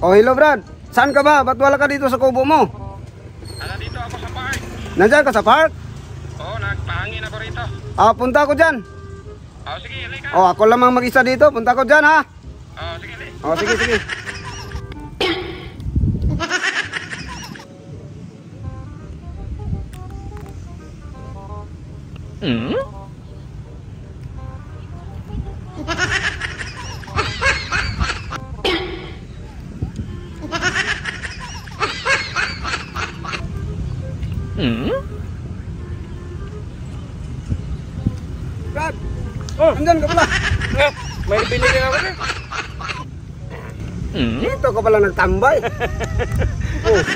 Oh, hello Brad. Saan ka ba? Ba't wala ka dito sa kubo mo? Nandito ako sa park. Nandiyan ka sa park? Oo, nagpahangin ako rito. Punta ko dyan. Sige, halika. Ako lamang mag-isa dito. Punta ko dyan ha. Sige, Sige, sige. Brad, andyan ka pala. May binili ako rin. Dito ka pala nagtambay.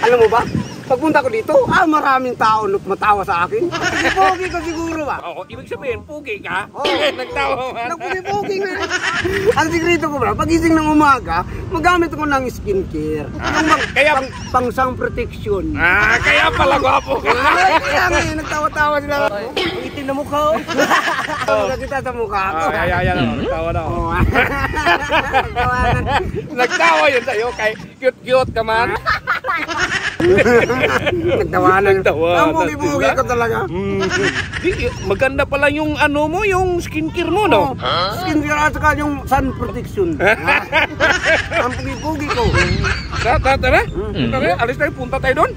Alam mo ba? Pagpunta ko dito, maraming tao matawa sa akin. Pogi ka siguro ba? Oo, ibig sabihin, pugi ka? Nagtawa man. Nagpugi na. Ang sikreto ko ba, pagising ng umaga, magamit ko ng skincare. Kaya pang sun protection. Kaya pala gwapo ka. Kaya ngayon, nagtawa-tawa sila. Ang itim na mukha ko. Kita sa mukha ko. Nagtawa na ako. Nagtawa yun sa'yo, kay cute-cute ka man. Nagtawanan. Ang bugi-bugi ko talaga. Maganda pala yung ano mo, yung skincare mo, no? Skincare at saka yung sun protection. Ang bugi-bugi ko. Tara, alis tayo, punta tayo doon.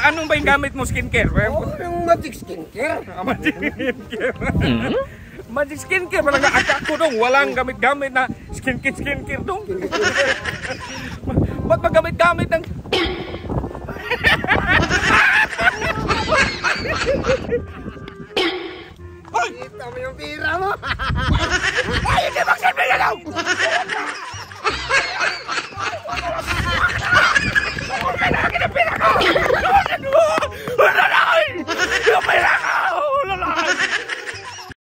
Anong ba yung gamit mo skincare? Yung Magic Skincare. Magic skincare. Magic skincare, talaga akak ko dong, walang gamit-gamit na skincare dong. Ba't magamit-gamit ng... Kita mo yung pira mo. Ay, hindi magsabi na lang!